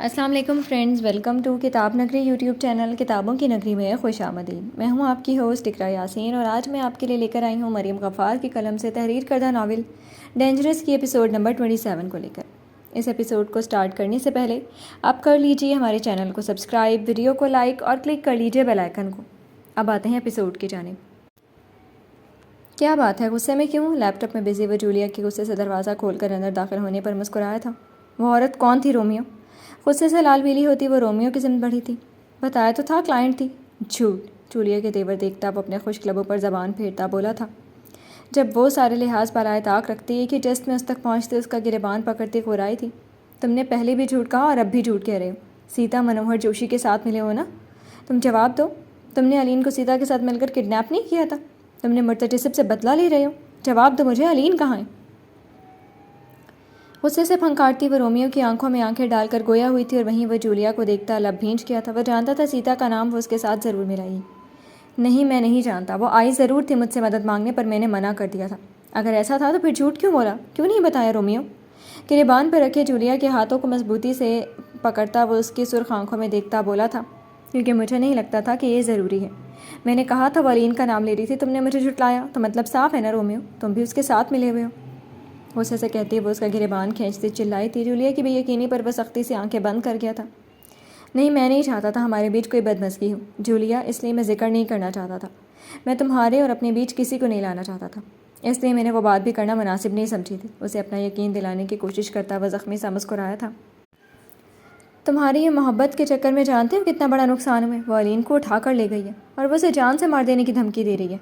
السلام علیکم friends, welcome to کتاب نگری یوٹیوب چینل کتابوں کی نگری میں خوش آمدید۔ میں ہوں آپ کی ہوسٹ اقرا یاسین اور آج میں آپ کے لیے لے کر آئی ہوں مریم غفار کی قلم سے تحریر کردہ ناول ڈینجرس کی ایپیسوڈ نمبر 27 کو لے کر۔ اس ایپیسوڈ کو سٹارٹ کرنے سے پہلے آپ کر لیجئے ہمارے چینل کو سبسکرائب، ویڈیو کو لائک اور کلک کر لیجئے بیل آئیکن کو۔ اب آتے ہیں ایپیسوڈ کی جانب۔ کیا بات ہے، غصے میں کیوں؟ لیپ ٹاپ میں بزی وہ جولیا کے غصے سے دروازہ کھول کر اندر داخل ہونے پر مسکرایا تھا۔ وہ عورت کون تھی؟ رومیو؟ غصے سے لال پیلی ہوتی وہ رومیو کی سمت بڑھی تھی۔ بتایا تو تھا کلائنٹ تھی۔ جھوٹ! جولیا کے تیور دیکھتا وہ اپنے خشک لبوں پر زبان پھیرتا بولا تھا۔ جب وہ سارے لحاظ بالائے طاق رکھتی، ایک ہی جسٹ میں اس تک پہنچتے اس کا گریبان پکڑتی غرائی تھی۔ تم نے پہلے بھی جھوٹ کہا اور اب بھی جھوٹ کہہ رہے ہو۔ سیتا منوہر جوشی کے ساتھ ملے ہو نا؟ تم جواب دو۔ تم نے علین کو سیتا کے ساتھ مل کر کڈنیپ نہیں کیا تھا؟ تم نے مرتجسب سے بدلہ لے رہے ہو؟ جواب دو مجھے، علین کہاں ہے؟ غصے سے پھنکارتی وہ رومیو کی آنکھوں میں آنکھیں ڈال کر گویا ہوئی تھی اور وہیں وہ جولیا کو دیکھتا لب بھینچ گیا تھا۔ وہ جانتا تھا سیتا کا نام وہ اس کے ساتھ ضرور ملائے گی۔ نہیں، میں نہیں جانتا۔ وہ آئی ضرور تھی مجھ سے مدد مانگنے، پر میں نے منع کر دیا تھا۔ اگر ایسا تھا تو پھر جھوٹ کیوں بولا؟ کیوں نہیں بتایا رومیو؟ گریبان پر رکھے جولیا کے ہاتھوں کو مضبوطی سے پکڑتا وہ اس کی سرخ آنکھوں میں دیکھتا بولا تھا، کیونکہ مجھے نہیں لگتا تھا کہ یہ ضروری ہے۔ میں نے کہا تھا وہ علین کا نام لے رہی تھی، تم نے مجھے جھٹلایا، تو مطلب صاف ہے نا رومیو، تم بھی اس کے ساتھ ملے ہوئے ہو۔ غصے سے کہتی وہ اس کا گریبان کھینچتی چلائی تھی۔ جولیا کی بے یقینی پر وہ سختی سے آنکھیں بند کر گیا تھا۔ نہیں، میں نہیں چاہتا تھا ہمارے بیچ کوئی بدمزگی ہو جولیا، اس لیے میں ذکر نہیں کرنا چاہتا تھا۔ میں تمہارے اور اپنے بیچ کسی کو نہیں لانا چاہتا تھا، اس لیے میں نے وہ بات بھی کرنا مناسب نہیں سمجھی تھی۔ اسے اپنا یقین دلانے کی کوشش کرتا وہ زخمی سا مسکرایا تھا۔ تمہاری یہ محبت کے چکر میں جانتے ہو کتنا بڑا نقصان ہوا ہے؟ وہ علین کو اٹھا کر لے گئی ہے اور وہ اسے جان سے مار دینے کی دھمکی دے رہی ہے۔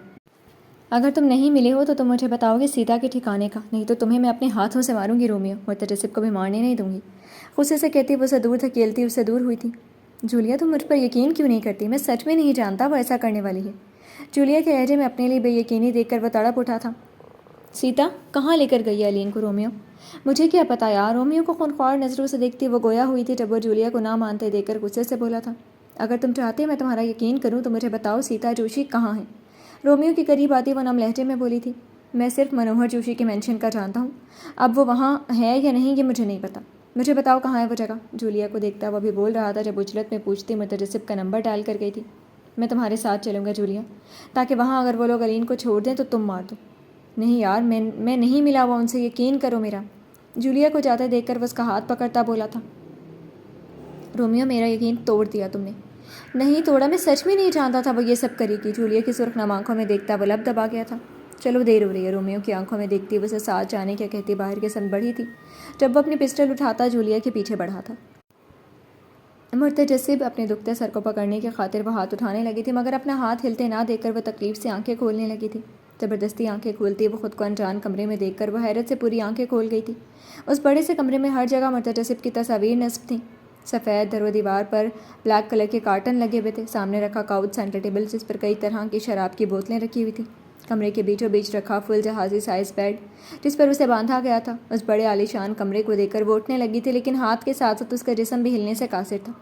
اگر تم نہیں ملے ہو تو تم مجھے بتاؤ گے سیتا کے ٹھکانے کا، نہیں تو تمہیں میں اپنے ہاتھوں سے ماروں گی رومیو، مرتجسب کو بھی مارنے نہیں دوں گی۔ غصے سے کہتی وہ اسے دور دھکیلتی اس سے دور ہوئی تھی۔ جولیا تم مجھ پر یقین کیوں نہیں کرتی؟ میں سچ میں نہیں جانتا وہ ایسا کرنے والی ہے۔ جولیا کے لہجے میں اپنے لیے بے یقینی دیکھ کر وہ تڑپ اٹھا تھا۔ سیتا کہاں لے کر گئی علین کو رومیو؟ مجھے کیا پتا یار؟ رومیو کو خونخوار نظروں سے دیکھتی وہ گویا ہوئی تھی جب وہ جولیا کو نہ مانتے دیکھ کر غصے سے بولا تھا، اگر تم چاہتے میں تمہارا یقین کروں تو مجھے بتاؤ سیتا جوشی کہاں ہے؟ رومیو کی قریب آتی وہ نم لہجے میں بولی تھی، میں صرف منوہر جوشی کے مینشن کا جانتا ہوں، اب وہ وہاں ہے یا نہیں یہ مجھے نہیں پتا، مجھے بتاؤ کہاں ہے وہ جگہ۔ جولیا کو دیکھتا وہ بھی بول رہا تھا جب اجلت میں پوچھتی مرتجسب کا نمبر ڈال کر گئی تھی۔ میں تمہارے ساتھ چلوں گا جولیا، تاکہ وہاں اگر وہ لوگ علین کو چھوڑ دیں تو تم مار دو۔ نہیں یار، میں نہیں ملا وہ ان سے، یقین کرو میرا۔ جولیا کو جاتے دیکھ کر وہ اس کا ہاتھ پکڑتا بولا تھا، رومیو میرا یقین توڑ دیا تم نے۔ نہیں توڑا، میں سچ میں نہیں جانتا تھا وہ یہ سب کرے گی۔ جولیا کی سرخ نم آنکھوں میں دیکھتا وہ لب دبا گیا تھا۔ چلو دیر ہو رہی ہے، رومیو کی آنکھوں میں دیکھتی وہ اسے ساتھ جانے کیا کہتی باہر کے سمت بڑھی تھی جب وہ اپنی پسٹل اٹھاتا جولیا کے پیچھے بڑھا تھا۔ مرتجسب اپنے دکھتے سر کو پکڑنے کی خاطر وہ ہاتھ اٹھانے لگی تھی، مگر اپنا ہاتھ ہلتے نہ دیکھ کر وہ تکلیف سے آنکھیں کھولنے لگی تھی۔ زبردستی آنکھیں کھولتی وہ خود کو انجان کمرے میں دیکھ کر وہ حیرت سے پوری آنکھیں کھول گئی تھی۔ اس بڑے سے کمرے میں ہر جگہ مرتجسب کی تصاویر نصب تھیں۔ سفید در و دیوار پر بلیک کلر کے کارٹن لگے ہوئے تھے، سامنے رکھا کاؤچ سینٹر ٹیبل جس پر کئی طرح کی شراب کی بوتلیں رکھی ہوئی تھیں، کمرے کے بیچوں بیچ رکھا فل جہازی سائز بیڈ جس پر اسے باندھا گیا تھا۔ اس بڑے عالیشان کمرے کو دیکھ کر وہ اٹھنے لگی تھی، لیکن ہاتھ کے ساتھ ساتھ اس کا جسم بھی ہلنے سے قاصر تھا۔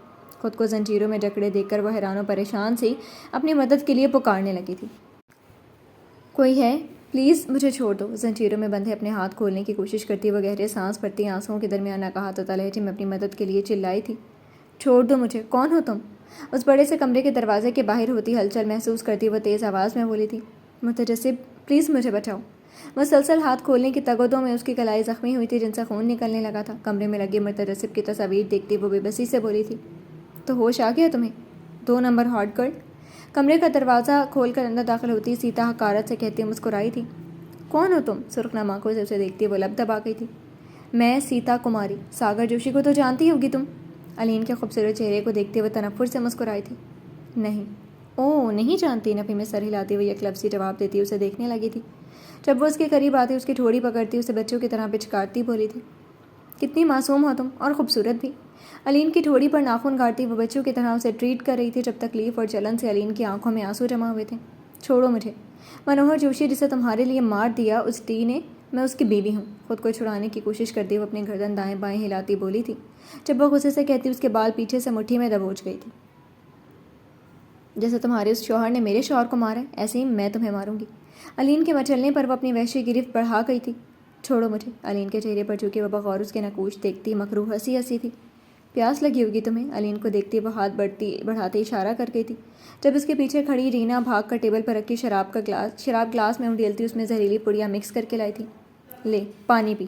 خود کو زنجیروں میں جکڑے دیکھ کر وہ حیران و پریشان سی اپنی مدد کے لیے پکارنے لگی تھی، کوئی ہے؟ پلیز مجھے چھوڑ دو۔ زنجیروں میں بندھے اپنے ہاتھ کھولنے کی کوشش کرتی وہ گہرے سانس بھرتی آنسوؤں کے درمیان ناقاہتہ لہجے میں اپنی مدد کے لیے چلائی تھی، چھوڑ دو مجھے، کون ہو تم؟ اس بڑے سے کمرے کے دروازے کے باہر ہوتی ہلچل محسوس کرتی وہ تیز آواز میں بولی تھی، مرتجسب پلیز مجھے بچاؤ۔ مسلسل ہاتھ کھولنے کی تگودوں میں اس کی کلائی زخمی ہوئی تھی جن سے خون نکلنے لگا تھا۔ کمرے میں لگی مرتجسب کی تصاویر دیکھتی وہ بے بسی سے بولی تھی، تو ہوش آ گیا تمہیں؟ 2 نمبر ہاٹ گرل۔ کمرے کا دروازہ کھول کر اندر داخل ہوتی سیتا حقارت سے کہتی مسکرائی تھی، کون ہو تم؟ سرخ نم آنکھوں سے اسے دیکھتی وہ لب دبا گئی تھی، میں سیتا کماری، ساگر جوشی کو تو جانتی ہوگی تم؟ علین کے خوبصورت چہرے کو دیکھتے ہوئے تنفر سے مسکرائی تھی، نہیں۔ اوہ نہیں جانتی؟ نفی میں سر ہلاتی ہوئی ایک لفظی جواب دیتی اسے دیکھنے لگی تھی۔ جب وہ اس کے قریب آتی اس کی ٹھوڑی پکڑتی اسے بچوں کی طرح پچکارتی بولی تھی، کتنی معصوم ہو تم، اور خوبصورت بھی۔ علین کی ٹھوڑی پر ناخن گاڑتی وہ بچوں کی طرح اسے ٹریٹ کر رہی تھی جب تکلیف اور جلن سے علین کی آنکھوں میں آنسو جمع ہوئے تھے۔ چھوڑو مجھے، منوہر جوشی جسے تمہارے لیے مار دیا اس ٹی نے، میں اس کی بیوی ہوں۔ خود کو چھڑانے کی کوشش کرتی وہ اپنی گردن دائیں بائیں ہلاتی بولی تھی۔ جب وہ غصے سے کہتی اس کے بال پیچھے سے مٹھی میں دبوچ گئی تھی، جیسے تمہارے اس شوہر نے میرے شوہر کو مارا ہے ایسے ہی میں تمہیں ماروں گی۔ علین کے مچلنے پر وہ اپنی وحشی گرفت بڑھا گئی تھی۔ چھوڑو مجھے۔ علین کے چہرے پر چونکہ وہ بغور اس کے نقوش دیکھتی مکروہ ہنسی ہنسی تھی۔ پیاس لگی ہوگی تمہیں؟ علین کو دیکھتی وہ ہاتھ بڑھاتے اشارہ کر گئی تھی جب اس کے پیچھے کھڑی رینا بھاگ کر ٹیبل پر رکھی شراب گلاس میں انڈیلتی اس میں زہریلی پڑیاں مکس کر کے لائی تھی۔ لے پانی پی۔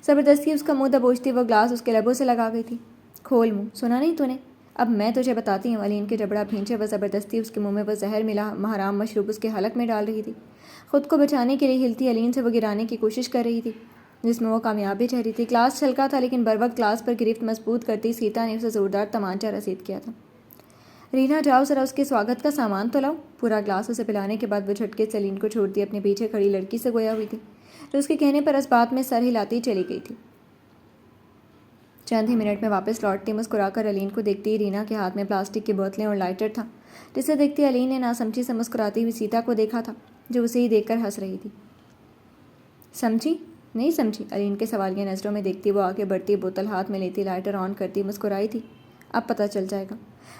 زبردستی اس کا منہ دبوچتی وہ گلاس اس کے لبوں سے لگا گئی تھی۔ کھول منہ، سنا نہیں تو نے؟ اب میں تجھے بتاتی ہوں۔ علین کے جبڑا بھینچے وہ زبردستی اس کے منہ میں وہ زہر ملا حرام مشروب اس کے حلق میں ڈال رہی تھی۔ خود کو بچانے کے لیے ہلتی علین سے وہ گرانے کی کوشش کر رہی تھی جس میں وہ کامیاب بھی ٹھہری تھی۔ گلاس چھلکا تھا لیکن بر وقت گلاس پر گرفت مضبوط کرتی سیتا نے اسے زوردار تمانچہ رسید کیا تھا۔ رینا جاؤ ذرا اس کے سواگت کا سامان تو لاؤ۔ پورا گلاس اسے پلانے کے بعد وہ جھٹکے سے علین کو چھوڑتی اپنے پیچھے کھڑی لڑکی سے گویا ہوئی تھی جو اس کے کہنے پر اس بات میں سر ہلاتی چلی گئی تھی۔ چند ہی منٹ میں واپس لوٹتی مسکرا کر علین کو دیکھتی رینا کے ہاتھ میں پلاسٹک کی بوتلیں اور لائٹر تھا جسے دیکھتی علین نے ناسمجھی سے مسکراتی ہوئی سیتا کو دیکھا تھا جو اسے ہی دیکھ کر ہنس رہی تھی۔ سمجھی؟ نہیں سمجھی؟ علین کے سوالیہ نظروں میں دیکھتی وہ آگے بڑھتی بوتل ہاتھ میں لیتی لائٹر آن کرتی مسکرائی تھی۔ اب پتہ چل جائے گا۔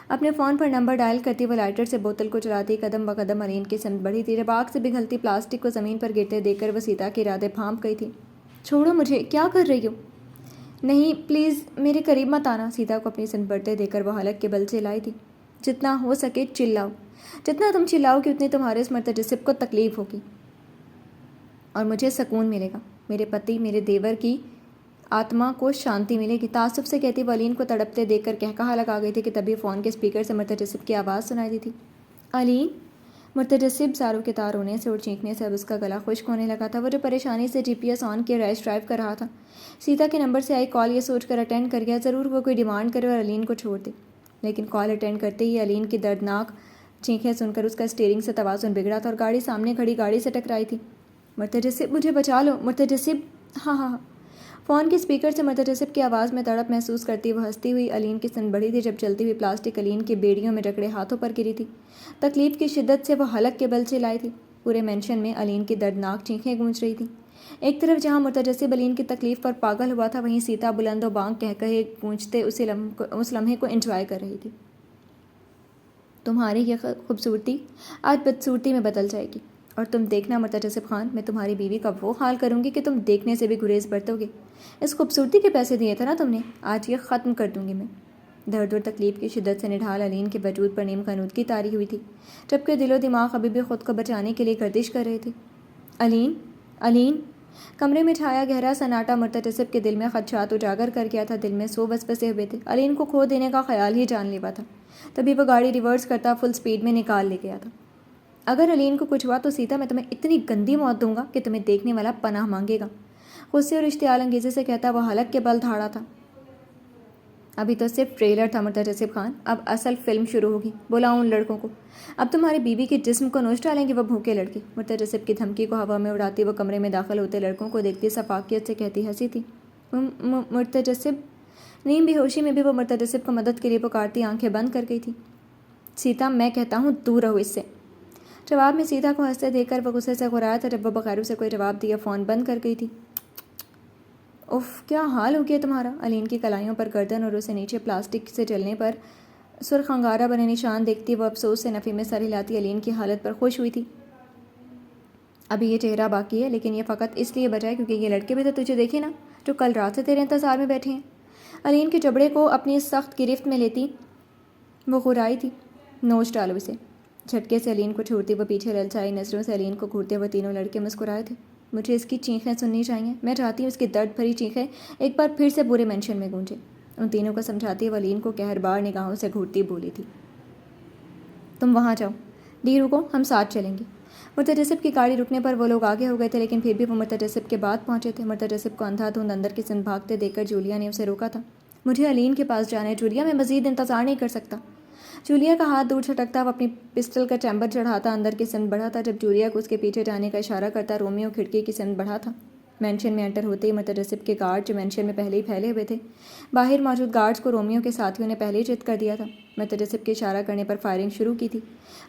اپنے فون پر نمبر ڈائل کرتی وہ لائٹر سے بوتل کو چلاتی قدم بقدم علین کی سمت بڑھی تھی جب آگ سے پگھلتی پلاسٹک کو زمین پر گرتے دیکھ کر وہ سیتا کے ارادے بھانپ گئی تھی۔ چھوڑو مجھے، کیا کر رہی ہو؟ نہیں پلیز میرے قریب مت آنا۔ سیتا کو اپنی سمت بڑھتے دیکھ کر وہ حلق کے بل سے لائی تھی۔ جتنا ہو سکے چلاؤ، جتنا تم چلاؤ کہ اتنی تمہارے اس مرتجسب کو تکلیف ہوگی اور مجھے سکون ملے گا، میرے پتی میرے دیور کی آتما کو شانتی ملے گی۔ تعصب سے کہتی وہ علین کو تڑپتے دیکھ کر کہا لگا گئی تھی کہ تبھی فون کے اسپیکر سے مرتجسب کی آواز سنائی دی تھی۔ علین! مرتجسب زاروں کے تار رونے سے اور چینکنے سے اب اس کا گلا خشک ہونے لگا تھا۔ وہ جو پریشانی سے جی پی ایس آن کیے ریش ڈرائیو کر رہا تھا، سیتا کے نمبر سے آئی کال یہ سوچ کر اٹینڈ کر گیا ضرور وہ کوئی ڈیمانڈ کرے اور علین کو چھوڑ دے، لیکن کال اٹینڈ کرتے ہی علین کی دردناک چیخیں سن کر اس کا اسٹیئرنگ سے توازن بگڑا تھا اور گاڑی سامنے کھڑی گاڑی سے ٹکرائی تھی۔ مرتجسب مجھے بچا لو، مرتجسب! ہاں ہاں ہاں۔ فون کے اسپیکر سے مرتجسب کی آواز میں تڑپ محسوس کرتی وہ ہنستی ہوئی علین کی سن بڑھی تھی جب چلتی ہوئی پلاسٹک علین کی بیڑیوں میں جکڑے ہاتھوں پر گری تھی۔ تکلیف کی شدت سے وہ حلق کے بل چلائی تھی۔ پورے مینشن میں علین کی دردناک چیخیں گونج رہی تھیں۔ ایک طرف جہاں مرتجسب علین کی تکلیف پر پاگل ہوا تھا وہیں سیتا بلند و بانگ کہے گونجتے اس لمحے کو انجوائے کر رہی تھی۔ تمہاری یہ خوبصورتی آج بدصورتی میں بدل جائے گی اور تم دیکھنا مرتجسب خان، میں تمہاری بیوی کا وہ حال کروں گی کہ تم دیکھنے سے بھی گریز برتو گے۔ اس خوبصورتی کے پیسے دیے تھے نا تم نے، آج یہ ختم کر دوں گی میں۔ درد اور تکلیف کی شدت سے نڈھال علین کے وجود پر نیم قانودگی طاری ہوئی تھی جبکہ دل و دماغ ابھی بھی خود کو بچانے کے لیے گردش کر رہے تھے۔ علین! علین! کمرے میں چھایا گہرا سناٹا مرتجسب کے دل میں خدشات اجاگر کر گیا تھا۔ دل میں سو وسوسے ہوئے تھے۔ علین کو کھو دینے کا خیال ہی جان لیوا تھا۔ تبھی وہ گاڑی ریورس کرتا فل سپیڈ میں نکال لے گیا تھا۔ اگر علین کو کچھ ہوا تو سیتا میں تمہیں اتنی گندی موت دوں گا کہ تمہیں دیکھنے والا پناہ مانگے گا۔ غصے اور اشتعال انگیزی سے کہتا وہ حلق کے بل دھاڑا تھا۔ ابھی تو صرف ٹریلر تھا مرتجسب خان، اب اصل فلم شروع ہوگی۔ بلاؤ ان لڑکوں کو، اب تمہاری بیوی کے جسم کو نوچ ڈالیں گے وہ بھوکے لڑکے۔ مرتجسب کی دھمکی کو ہوا میں اڑاتی وہ کمرے میں داخل ہوتے لڑکوں کو دیکھتی شفافیت سے کہتی ہنسی تھی۔ مرتجسب! نیم بے ہوشی میں بھی وہ مرتجسب کو مدد کے لیے پکارتی آنکھیں بند کر گئی تھی۔ سیتا میں کہتا ہوں دور رہو اس سے۔ جواب میں سیتا کو ہنستے دیکھ کر وہ غصے سے گھرایا تھا جب وہ بغیر اسے کوئی جواب دیا فون بند کر گئی تھی۔ اف کیا حال ہو گیا تمہارا؟ علین کی کلائیوں پر گردن اور اسے نیچے پلاسٹک سے جلنے پر سرخ انگارہ بنے نشان دیکھتی وہ افسوس سے نفی میں سر ہلاتی علین کی حالت پر خوش ہوئی تھی۔ ابھی یہ چہرہ باقی ہے لیکن یہ فقط اس لیے بچا ہے کیونکہ یہ لڑکے بھی تو تجھے دیکھے نا جو کل رات سے تیرے انتظار میں بیٹھے ہیں۔ علین کے جبڑے کو اپنی سخت گرفت میں لیتی وہ غرائی تھی۔ نوچ ڈالو اسے۔ جھٹکے سے علین کو چھوڑتی وہ پیچھے للچائی نظروں سے علین کو گھورتے وہ تینوں لڑکے مسکرائے تھے۔ مجھے اس کی چیخیں سننی چاہیے، میں چاہتی ہوں اس کی درد بھری چیخیں ایک بار پھر سے پورے مینشن میں گونجے۔ ان تینوں کو سمجھاتی وہ علین کو قہربار نگاہوں سے گھورتی بولی تھی۔ تم وہاں جاؤ، ڈی رکو، ہم ساتھ چلیں گے۔ مرتجسب کی گاڑی رکنے پر وہ لوگ آگے ہو گئے تھے لیکن پھر بھی وہ مرتجسب کے بعد پہنچے تھے۔ مرتجسب کو اندھا دھند اندر کی سمت بھاگتے دیکھ کر جولیا نے اسے روکا تھا۔ مجھے علین کے پاس جانا ہے جولیا، میں مزید انتظار نہیں کر سکتا۔ جولیا کا ہاتھ دور چھٹکتا وہ اپنی پسٹل کا چیمبر چڑھاتا اندر کی سمت بڑھا تھا۔ جب جولیا کو اس کے پیچھے جانے کا اشارہ کرتا رومیو کھڑکی کی سمت بڑھا تھا۔ مینشن میں انٹر ہوتے ہی مرتجسب کے گارڈ جو مینشن میں پہلے ہی پھیلے ہوئے تھے، باہر موجود گارڈز کو رومیو کے ساتھیوں نے پہلے ہی چت کر دیا تھا۔ مرتجسب کے اشارہ کرنے پر فائرنگ شروع کی تھی۔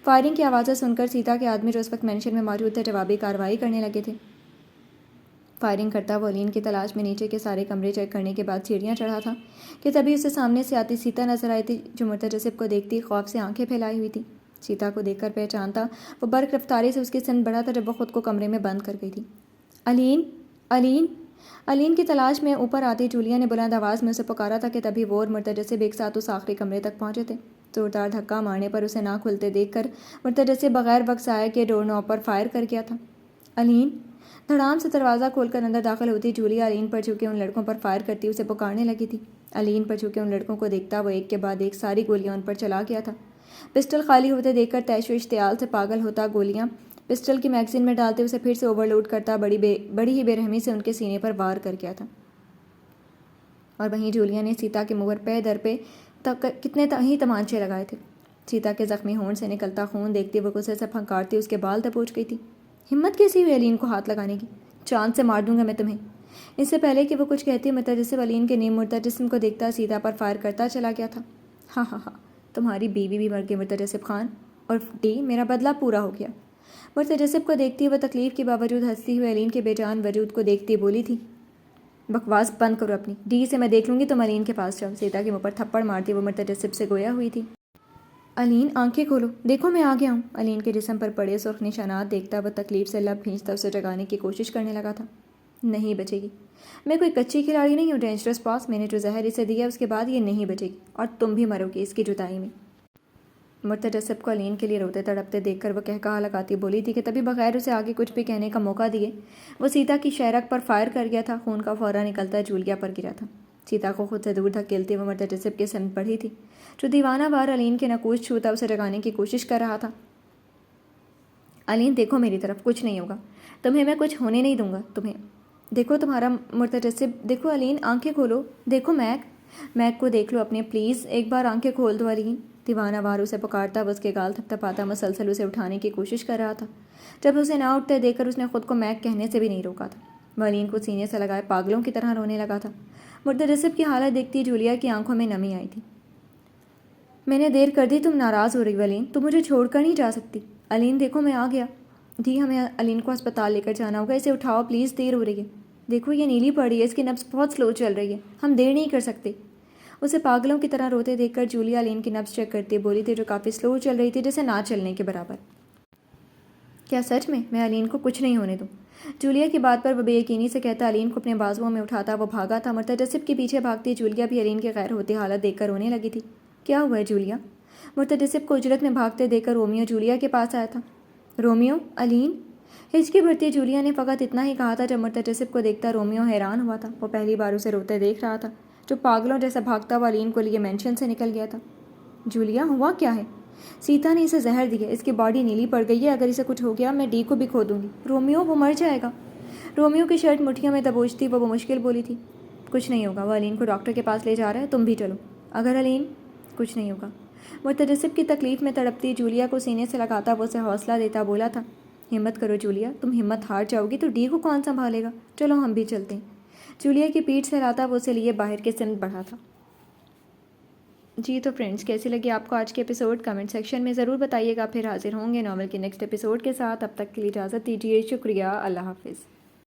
فائرنگ کی آوازیں سن کر سیتا کے آدمی جو اس وقت مینشن میں موجود تھے جوابی کارروائی کرنے لگے تھے۔ فائرنگ کرتا وہ علین کی تلاش میں نیچے کے سارے کمرے چیک کرنے کے بعد سیڑھیاں چڑھا تھا کہ تبھی اسے سامنے سے آتی سیتا نظر آئی تھی جو مرتجسب کو دیکھتی خوف سے آنکھیں پھیلائی ہوئی تھی۔ سیتا کو دیکھ کر پہچانتا وہ برق رفتاری سے اس کی سمت بڑھا تھا جب وہ خود کو کمرے میں بند کر گئی تھی۔ علین! علین! علین کی تلاش میں اوپر آتی جولیا نے بلند آواز میں اسے پکارا تھا کہ تبھی وہ اور مرتجسب ایک ساتھ اس آخری کمرے تک پہنچے تھے۔ زوردار دھکا مارنے پر اسے نہ کھلتے دیکھ کر مرتجسب بغیر وقت ضائع کیے ڈور نوب پر فائر کر گیا تھا۔ علین! دھڑام سے دروازہ کھول کر اندر داخل ہوتی جولیا علین پر جھکے ان لڑکوں پر فائر کرتی اسے پکارنے لگی تھی۔ علین پر جھکے ان لڑکوں کو دیکھتا وہ ایک کے بعد ایک ساری گولیاں ان پر چلا گیا تھا۔ پسٹل خالی ہوتے دیکھ کر تیش و اشتعال سے پاگل ہوتا گولیاں پسٹل کی میگزین میں ڈالتے اسے پھر سے اوور لوڈ کرتا بڑی ہی بے رحمی سے ان کے سینے پر وار کر گیا تھا۔ اور وہیں جولیا نے سیتا کے منہ پر پے در پہ کتنے ہی تمانچے لگائے تھے۔ سیتا کے زخمی ہونٹ سے نکلتا خون دیکھتی وہ غصے سے پھنکارتی اس کے بال دبوچ گئی تھی۔ ہمت کیسی ہوئی علین کو ہاتھ لگانے کی؟ چاند سے مار دوں گا میں تمہیں۔ اس سے پہلے کہ وہ کچھ کہتی مرتجسب علین کے نیم مردہ جسم کو دیکھتا سیتا پر فائر کرتا چلا گیا تھا۔ ہاں ہاں ہاں، تمہاری بیوی بھی مر گئی مرتجسب خان، اور میرا بدلہ پورا ہو گیا۔ مرتجسب کو دیکھتی وہ تکلیف کے باوجود ہنستی ہوئی علین کے بے جان وجود کو دیکھتی بولی تھی، بکواس بند کرو اپنی، سے میں دیکھ لوں گی تم علین کے پاس جاؤ۔ سیتا کے منہ پر تھپڑ مارتی وہ مرتجسب سے گویا ہوئی تھی۔ علین آنکھیں کھولو، دیکھو میں آ گیا ہوں۔ علین کے جسم پر پڑے سرخ نشانات دیکھتا وہ تکلیف سے لب بھینچتا اسے جگانے کی کوشش کرنے لگا تھا۔ نہیں بچے گی، میں کوئی کچی کھلاڑی نہیں ہوں ڈینجرس باس، میں نے جو زہر اسے دیا اس کے بعد یہ نہیں بچے گی، اور تم بھی مرو گی اس کی جدائی میں۔ مرتجسب کو علین کے لیے روتے تڑپتے دیکھ کر وہ کہا لگاتی بولی تھی کہ تبھی بغیر اسے آگے کچھ بھی کہنے کا موقع دیے وہ سیتا کی شہرک پر فائر کر گیا تھا۔ خون کا فورا نکلتا جولیا پر گرا تھا۔ سیتا کو خود سے دور دھکیلتے وہ مرتجسب کی سمت بڑھی تھی جو دیوانہ وار علین کے نکوش چھوتا اسے جگانے کی کوشش کر رہا تھا۔ علین دیکھو میری طرف، کچھ نہیں ہوگا تمہیں، میں کچھ ہونے نہیں دوں گا تمہیں، دیکھو تمہارا مرتجسب، دیکھو علین آنکھیں کھولو، دیکھو میک کو دیکھ لو اپنے، پلیز ایک بار آنکھیں کھول دو علین۔ دیوانہ وار اسے پکارتا وہ اس کے گال تھپتھپاتا مسلسل اسے اٹھانے کی کوشش کر رہا تھا۔ جب اسے نہ اٹھتے دیکھ کر اس نے خود کو میک کہنے سے بھی نہیں روکا تھا۔ وہ علین کو سینے سے لگائے پاگلوں کی طرح رونے لگا تھا۔ مرتجسب کی حالت دیکھتی جولیا کی آنکھوں میں نمی آئی تھی۔ میں نے دیر کر دی، تم ناراض ہو رہی ہو علین، تم مجھے چھوڑ کر نہیں جا سکتی۔ علین دیکھو میں آ گیا، ہمیں علین کو ہسپتال لے کر جانا ہوگا، اسے اٹھاؤ پلیز، دیر ہو رہی ہے، دیکھو یہ نیلی پڑ رہی ہے، اس کی نبض بہت سلو چل رہی ہے، ہم دیر نہیں کر سکتے۔ اسے پاگلوں کی طرح روتے دیکھ کر جولیا علین کی نبض چیک کرتی بولی تھی جو کافی سلو چل رہی تھی، جیسے نہ چلنے کے برابر۔ کیا سچ میں علین کو کچھ نہیں ہونے دوں؟ جولیا کی بات پر وہ بے یقینی سے کہتا علین کو اپنے بازوؤں میں اٹھاتا وہ بھاگا تھا۔ مرتجسب کے پیچھے بھاگتی جولیا بھی علین کے غیر ہوتی حالت دیکھ کر رونے لگی تھی۔ کیا ہوا ہے جولیا؟ مرتجسب کو اجرت میں بھاگتے دیکھ کر رومیو جولیا کے پاس آیا تھا۔ رومیو، علین؟ ہچکی بھرتی جولیا نے فقط اتنا ہی کہا تھا جب مرتجسب کو دیکھتا رومیو حیران ہوا تھا۔ وہ پہلی بار اسے روتے دیکھ رہا تھا جو پاگلوں جیسا بھاگتا ہوا علین کو لیے مینشن سے نکل گیا تھا۔ جولیا ہوا کیا ہے؟ سیتا نے اسے زہر دی ہے، اس کی باڈی نیلی پڑ گئی ہے، اگر اسے کچھ ہو گیا میں ڈی کو بھی کھو دوں گی۔ رومیو وہ مر جائے گا۔ رومیو کی شرٹ مٹھیوں میں دبوچتی وہ مشکل بولی تھی، کچھ نہیں ہوگا، وہ علین کو ڈاکٹر کے پاس لے جا رہا ہے، تم بھی چلو۔ اگر علین، کچھ نہیں ہوگا۔ مرتجسب کی تکلیف میں تڑپتی جولیا کو سینے سے لگاتا وہ اسے حوصلہ دیتا بولا تھا، ہمت کرو جولیا، تم ہمت ہار جاؤ گی تو ڈی کو کون سنبھالے گا، چلو ہم بھی چلتے ہیں۔ جولیا کی پیٹھ سے لاتا وہ اسے لیے باہر کے سمت بڑھا تھا۔ جی تو فرینڈز، کیسی لگی آپ کو آج کے ایپیسوڈ؟ کمنٹ سیکشن میں ضرور بتائیے گا۔ پھر حاضر ہوں گے ناول کے نیکسٹ ایپیسوڈ کے ساتھ، اب تک کے لیے اجازت دیجیے، شکریہ، اللہ حافظ۔